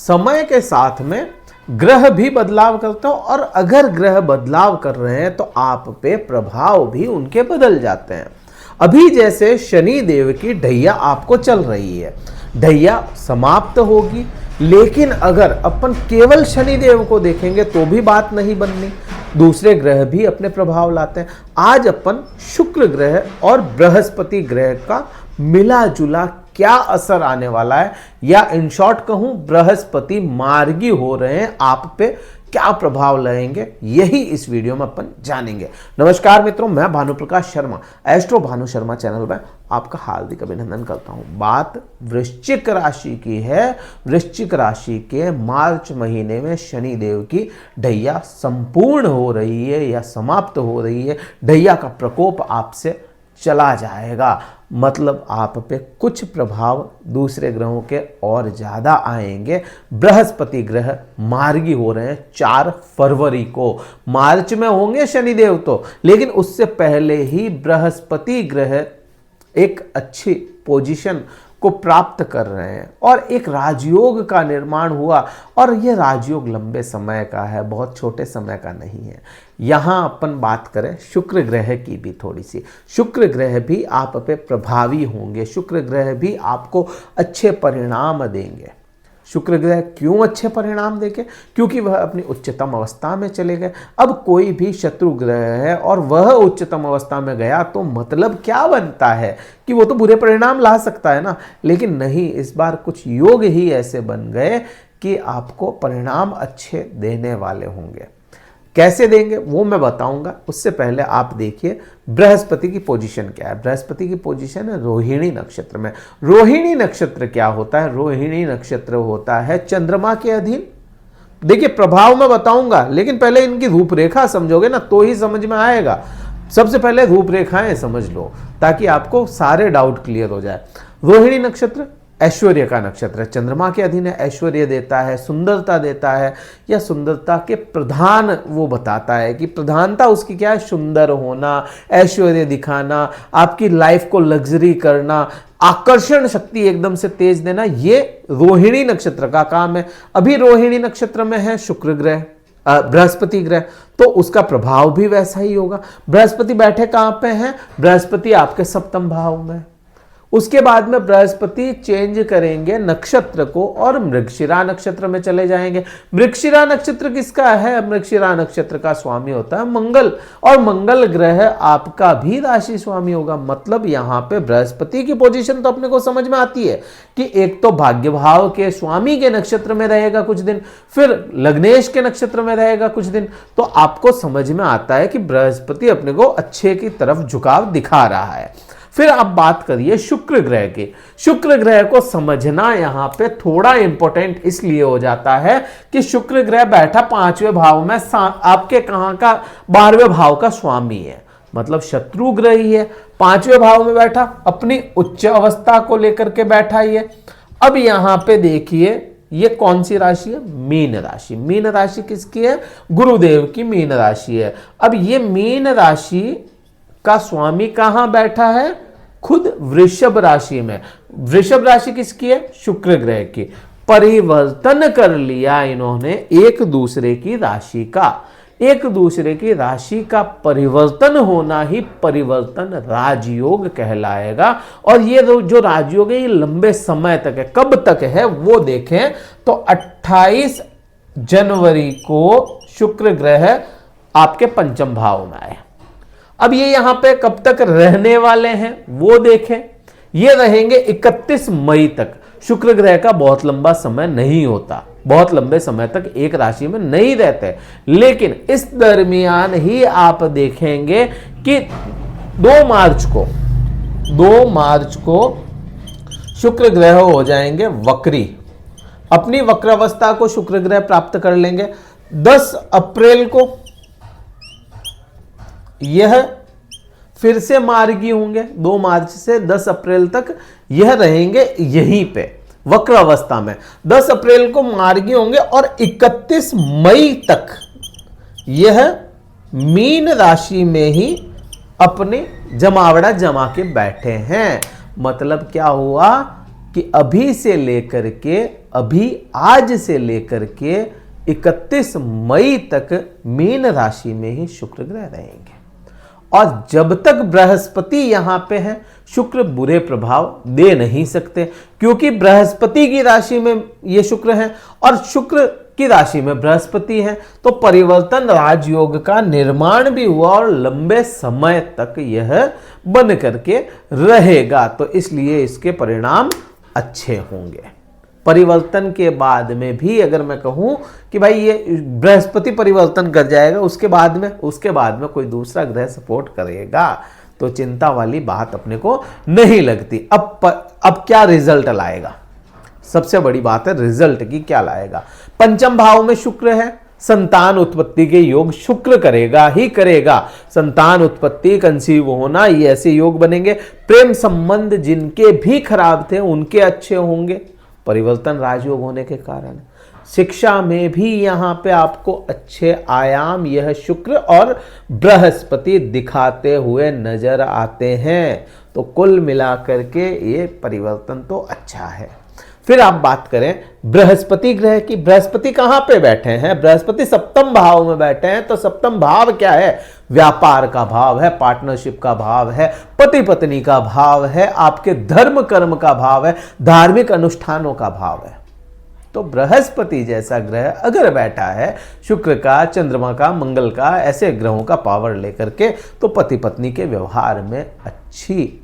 समय के साथ में ग्रह भी बदलाव करते हो और अगर ग्रह बदलाव कर रहे हैं तो आप पे प्रभाव भी उनके बदल जाते हैं। अभी जैसे शनि देव की ढैया आपको चल रही है, ढैया समाप्त होगी, लेकिन अगर अपन केवल शनि देव को देखेंगे तो भी बात नहीं बननी, दूसरे ग्रह भी अपने प्रभाव लाते हैं। आज अपन शुक्र ग्रह और बृहस्पति ग्रह का मिला जुला क्या असर आने वाला है, या इन शॉर्ट कहूं बृहस्पति मार्गी हो रहे हैं, आप पे क्या प्रभाव लाएंगे, यही इस वीडियो में अपन जानेंगे। नमस्कार मित्रों, मैं भानुप्रकाश शर्मा एस्ट्रो भानु शर्मा चैनल में आपका हार्दिक अभिनंदन करता हूं। बात वृश्चिक राशि की है। वृश्चिक राशि के मार्च महीने में शनि देव की ढैया संपूर्ण हो रही है या समाप्त हो रही है। ढैया का प्रकोप आपसे चला जाएगा, मतलब आप पे कुछ प्रभाव दूसरे ग्रहों के और ज्यादा आएंगे। बृहस्पति ग्रह मार्गी हो रहे हैं 4 फरवरी को। मार्च में होंगे शनिदेव तो, लेकिन उससे पहले ही बृहस्पति ग्रह एक अच्छी पोजीशन को प्राप्त कर रहे हैं और एक राजयोग का निर्माण हुआ, और यह राजयोग लंबे समय का है, बहुत छोटे समय का नहीं है। यहाँ अपन बात करें शुक्र ग्रह की भी थोड़ी सी। शुक्र ग्रह भी आप पे प्रभावी होंगे, शुक्र ग्रह भी आपको अच्छे परिणाम देंगे। शुक्र ग्रह क्यों अच्छे परिणाम देंगे? क्योंकि वह अपनी उच्चतम अवस्था में चले गए। अब कोई भी शत्रु ग्रह है और वह उच्चतम अवस्था में गया तो मतलब क्या बनता है कि वो तो बुरे परिणाम ला सकता है ना, लेकिन नहीं, इस बार कुछ योग ही ऐसे बन गए कि आपको परिणाम अच्छे देने वाले होंगे। कैसे देंगे वो मैं बताऊंगा, उससे पहले आप देखिए बृहस्पति की पोजीशन क्या है। बृहस्पति की पोजीशन है रोहिणी नक्षत्र में। रोहिणी नक्षत्र क्या होता है? रोहिणी नक्षत्र होता है चंद्रमा के अधीन। देखिए प्रभाव मैं बताऊंगा, लेकिन पहले इनकी रूपरेखा समझोगे ना तो ही समझ में आएगा। सबसे पहले रूपरेखाएं समझ लो ताकि आपको सारे डाउट क्लियर हो जाए। रोहिणी नक्षत्र ऐश्वर्य का नक्षत्र है, चंद्रमा के अधीन है, ऐश्वर्य देता है, सुंदरता देता है, या सुंदरता के प्रधान वो बताता है कि प्रधानता उसकी क्या है, सुंदर होना, ऐश्वर्य दिखाना, आपकी लाइफ को लग्जरी करना, आकर्षण शक्ति एकदम से तेज देना, ये रोहिणी नक्षत्र का काम है। अभी रोहिणी नक्षत्र में है शुक्र ग्रह, बृहस्पति ग्रह, तो उसका प्रभाव भी वैसा ही होगा। बृहस्पति बैठे कहां पे हैं? बृहस्पति आपके सप्तम भाव में। उसके बाद में बृहस्पति चेंज करेंगे नक्षत्र को और मृगशिरा नक्षत्र में चले जाएंगे। मृगशिरा नक्षत्र किसका है? मृगशिरा नक्षत्र का स्वामी होता है मंगल, और मंगल ग्रह आपका भी राशि स्वामी होगा। मतलब यहां पे बृहस्पति की पोजीशन तो अपने को समझ में आती है कि एक तो भाग्य भाव के स्वामी के नक्षत्र में रहेगा कुछ दिन, फिर लग्नेश के नक्षत्र में रहेगा कुछ दिन, तो आपको समझ में आता है कि बृहस्पति अपने को अच्छे की तरफ झुकाव दिखा रहा है। फिर आप बात करिए शुक्र ग्रह की। शुक्र ग्रह को समझना यहां पे थोड़ा इंपॉर्टेंट इसलिए हो जाता है कि शुक्र ग्रह बैठा 5वें भाव में, आपके कहां का 12वें भाव का स्वामी है, मतलब शत्रु ग्रह ही है। 5वें भाव में बैठा, अपनी उच्च अवस्था को लेकर के बैठा ही है। अब यहां पे देखिए ये कौन सी राशि है? मीन राशि। मीन राशि किसकी है? गुरुदेव की मीन राशि है। अब ये मीन राशि का स्वामी कहां बैठा है? खुद वृषभ राशि में। वृषभ राशि किसकी है? शुक्र ग्रह की। परिवर्तन कर लिया इन्होंने एक दूसरे की राशि का। एक दूसरे की राशि का परिवर्तन होना ही परिवर्तन राजयोग कहलाएगा। और ये जो राजयोग है ये लंबे समय तक है। कब तक है वो देखें तो 28 जनवरी को शुक्र ग्रह आपके पंचम भाव में आए। अब ये यहां पे कब तक रहने वाले हैं वो देखें। ये रहेंगे 31 मई तक। शुक्र ग्रह का बहुत लंबा समय नहीं होता, बहुत लंबे समय तक एक राशि में नहीं रहते, लेकिन इस दरमियान ही आप देखेंगे कि 2 मार्च को शुक्र ग्रह हो जाएंगे वक्री। अपनी वक्रावस्था को शुक्र ग्रह प्राप्त कर लेंगे। 10 अप्रैल को यह फिर से मार्गी होंगे। 2 मार्च से 10 अप्रैल तक यह रहेंगे यहीं पे वक्र अवस्था में। 10 अप्रैल को मार्गी होंगे और 31 मई तक यह मीन राशि में ही अपने जमावड़ा जमा के बैठे हैं। मतलब क्या हुआ कि अभी से लेकर के आज से लेकर के 31 मई तक मीन राशि में ही शुक्र ग्रह रहेंगे। और जब तक बृहस्पति यहां पे है, शुक्र बुरे प्रभाव दे नहीं सकते, क्योंकि बृहस्पति की राशि में ये शुक्र है और शुक्र की राशि में बृहस्पति है। तो परिवर्तन राजयोग का निर्माण भी हुआ और लंबे समय तक यह बन करके रहेगा। तो इसलिए इसके परिणाम अच्छे होंगे। परिवर्तन के बाद में भी अगर मैं कहूं कि भाई ये बृहस्पति परिवर्तन कर जाएगा, उसके बाद में कोई दूसरा ग्रह सपोर्ट करेगा, तो चिंता वाली बात अपने को नहीं लगती। अब क्या रिजल्ट लाएगा, सबसे बड़ी बात है रिजल्ट की, क्या लाएगा। पंचम भाव में शुक्र है, संतान उत्पत्ति के योग शुक्र करेगा ही करेगा। संतान उत्पत्ति, कंसीव होना, ये ऐसे योग बनेंगे। प्रेम संबंध जिनके भी खराब थे उनके अच्छे होंगे परिवर्तन राजयोग होने के कारण। शिक्षा में भी यहां पे आपको अच्छे आयाम यह शुक्र और बृहस्पति दिखाते हुए नजर आते हैं। तो कुल मिलाकर के ये परिवर्तन तो अच्छा है। फिर आप बात करें बृहस्पति ग्रह की, बृहस्पति कहां पे बैठे हैं, बृहस्पति सप्तम भाव में बैठे हैं। तो सप्तम भाव क्या है, व्यापार का भाव है, पार्टनरशिप का भाव है, पति पत्नी का भाव है, आपके धर्म कर्म का भाव है, धार्मिक अनुष्ठानों का भाव है। तो बृहस्पति जैसा ग्रह अगर बैठा है, शुक्र का, चंद्रमा का, मंगल का, ऐसे ग्रहों का पावर लेकर के, तो पति पत्नी के व्यवहार में अच्छी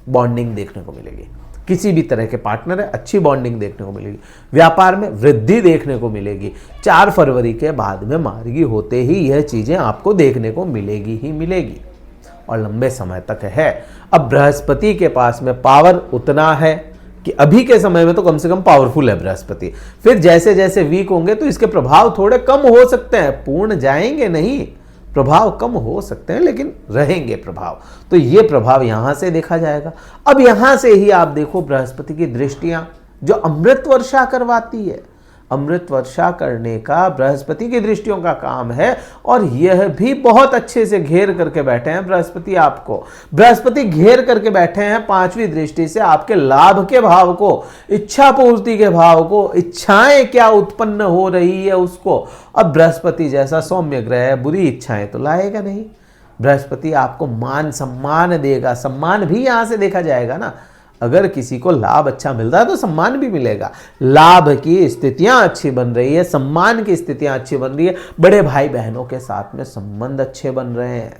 बॉन्डिंग देखने को मिलेगी। किसी भी तरह के पार्टनर है, अच्छी बॉन्डिंग देखने को मिलेगी। व्यापार में वृद्धि देखने को मिलेगी। 4 फरवरी के बाद में मार्गी होते ही यह चीजें आपको देखने को मिलेगी ही मिलेगी और लंबे समय तक है। अब बृहस्पति के पास में पावर उतना है कि अभी के समय में तो कम से कम पावरफुल है बृहस्पति। फिर जैसे जैसे वीक होंगे तो इसके प्रभाव थोड़े कम हो सकते हैं, पूर्ण जाएंगे नहीं, प्रभाव कम हो सकते हैं लेकिन रहेंगे प्रभाव। तो ये प्रभाव यहां से देखा जाएगा। अब यहां से ही आप देखो बृहस्पति की दृष्टियां जो अमृत वर्षा करवाती है, अमृत वर्षा करने का बृहस्पति की दृष्टियों का काम है। और यह भी बहुत अच्छे से घेर करके बैठे हैं बृहस्पति आपको। बृहस्पति घेर करके बैठे हैं 5वीं दृष्टि से आपके लाभ के भाव को, इच्छा पूर्ति के भाव को, इच्छाएं क्या उत्पन्न हो रही है उसको। अब बृहस्पति जैसा सौम्य ग्रह है, बुरी इच्छाएं तो लाएगा नहीं। बृहस्पति आपको मान सम्मान देगा, सम्मान भी यहां से देखा जाएगा ना। अगर किसी को लाभ अच्छा मिल रहा है तो सम्मान भी मिलेगा। लाभ की स्थितियां अच्छी बन रही है, सम्मान की स्थितियां अच्छी बन रही है, बड़े भाई बहनों के साथ में संबंध अच्छे बन रहे हैं,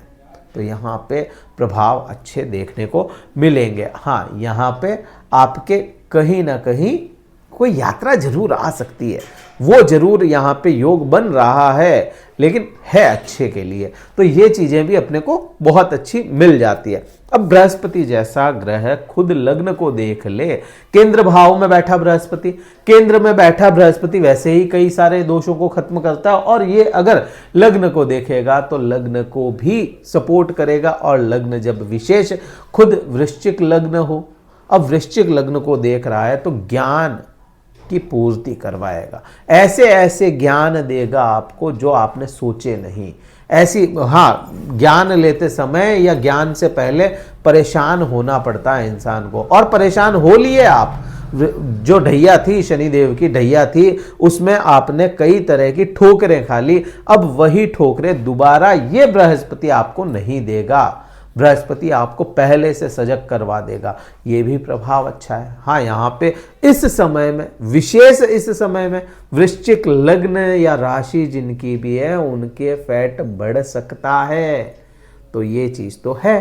तो यहाँ पे प्रभाव अच्छे देखने को मिलेंगे। हाँ, यहाँ पे आपके कहीं ना कहीं कोई यात्रा जरूर आ सकती है, वो जरूर यहाँ पे योग बन रहा है, लेकिन है अच्छे के लिए। तो ये चीजें भी अपने को बहुत अच्छी मिल जाती है। अब बृहस्पति जैसा ग्रह खुद लग्न को देख ले, केंद्र भाव में बैठा बृहस्पति, केंद्र में बैठा बृहस्पति वैसे ही कई सारे दोषों को खत्म करता है। और ये अगर लग्न को देखेगा तो लग्न को भी सपोर्ट करेगा। और लग्न जब विशेष खुद वृश्चिक लग्न हो, अब वृश्चिक लग्न को देख रहा है तो ज्ञान की पूर्ति करवाएगा, ऐसे ऐसे ज्ञान देगा आपको जो आपने सोचे नहीं। ऐसी, हाँ, ज्ञान लेते समय या ज्ञान से पहले परेशान होना पड़ता है इंसान को, और परेशान हो लिए आप। जो ढैया थी, शनिदेव की ढैया थी, उसमें आपने कई तरह की ठोकरें खा ली। अब वही ठोकरें दोबारा ये बृहस्पति आपको नहीं देगा। बृहस्पति आपको पहले से सजग करवा देगा, ये भी प्रभाव अच्छा है। हाँ, यहाँ पे इस समय में, विशेष इस समय में वृश्चिक लग्न या राशि जिनकी भी है उनके फैट बढ़ सकता है, तो ये चीज तो है।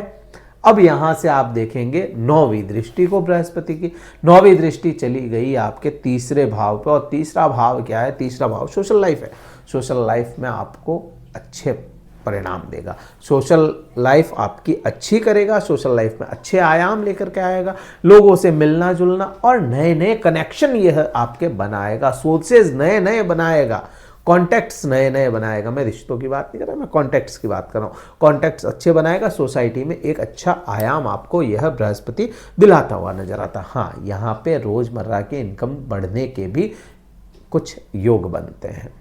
अब यहां से आप देखेंगे 9वीं दृष्टि को बृहस्पति की। 9वीं दृष्टि चली गई आपके तीसरे भाव पे, और तीसरा भाव क्या है, तीसरा भाव सोशल लाइफ है। सोशल लाइफ में आपको अच्छे परिणाम देगा, सोशल लाइफ आपकी अच्छी करेगा, सोशल लाइफ में अच्छे आयाम लेकर के आएगा, लोगों से मिलना जुलना और नए नए कनेक्शन यह आपके बनाएगा, सोर्सेज नए नए बनाएगा, कॉन्टैक्ट्स नए नए बनाएगा। मैं रिश्तों की बात नहीं कर रहा, मैं कॉन्टैक्ट्स की बात कर रहा हूँ। कॉन्टैक्ट्स अच्छे बनाएगा, सोसाइटी में एक अच्छा आयाम आपको यह बृहस्पति दिलाता हुआ नजर आता। हाँ, यहाँ पे रोजमर्रा की इनकम बढ़ने के भी कुछ योग बनते हैं।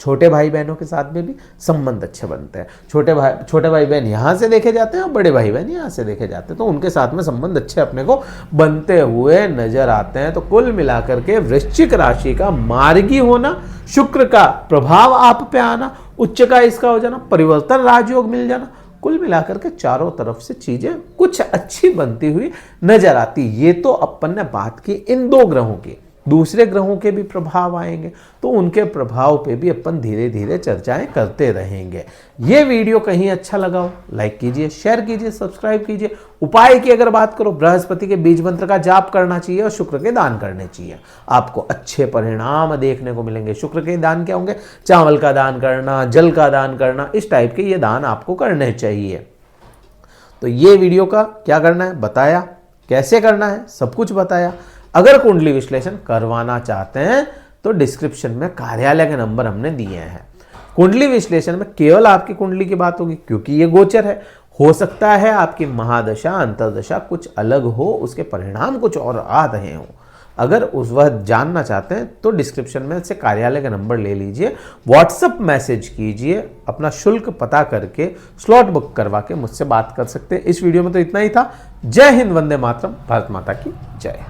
छोटे भाई बहनों के साथ में भी संबंध अच्छे बनते हैं। छोटे भाई बहन यहाँ से देखे जाते हैं और बड़े भाई बहन यहाँ से देखे जाते हैं, तो उनके साथ में संबंध अच्छे अपने को बनते हुए नजर आते हैं। तो कुल मिलाकर के वृश्चिक राशि का मार्गी होना, शुक्र का प्रभाव आप पे आना, उच्च का इसका हो जाना, परिवर्तन राजयोग मिल जाना, कुल मिलाकर के चारों तरफ से चीजें कुछ अच्छी बनती हुई नजर आती। ये तो अपन ने बात की इन 2 ग्रहों की। दूसरे ग्रहों के भी प्रभाव आएंगे, तो उनके प्रभाव पे भी अपन धीरे धीरे चर्चाएं करते रहेंगे। ये वीडियो कहीं अच्छा लगा हो, लाइक कीजिए, शेयर कीजिए, सब्सक्राइब कीजिए। उपाय की अगर बात करो, बृहस्पति के बीज मंत्र का जाप करना चाहिए और शुक्र के दान करने चाहिए, आपको अच्छे परिणाम देखने को मिलेंगे। शुक्र के दान क्या होंगे? चावल का दान करना, जल का दान करना, इस टाइप के ये दान आपको करने चाहिए। तो ये वीडियो का क्या करना है बताया, कैसे करना है सब कुछ बताया। अगर कुंडली विश्लेषण करवाना चाहते हैं तो डिस्क्रिप्शन में कार्यालय के नंबर हमने दिए हैं। कुंडली विश्लेषण में केवल आपकी कुंडली की बात होगी, क्योंकि ये गोचर है। हो सकता है आपकी महादशा अंतर्दशा कुछ अलग हो, उसके परिणाम कुछ और आ रहे हो। अगर उस वक्त जानना चाहते हैं तो डिस्क्रिप्शन में से कार्यालय का नंबर ले लीजिए, व्हाट्सएप मैसेज कीजिए, अपना शुल्क पता करके स्लॉट बुक करवा के मुझसे बात कर सकते हैं। इस वीडियो में तो इतना ही था। जय हिंद, वंदे मातरम, भारत माता की जय।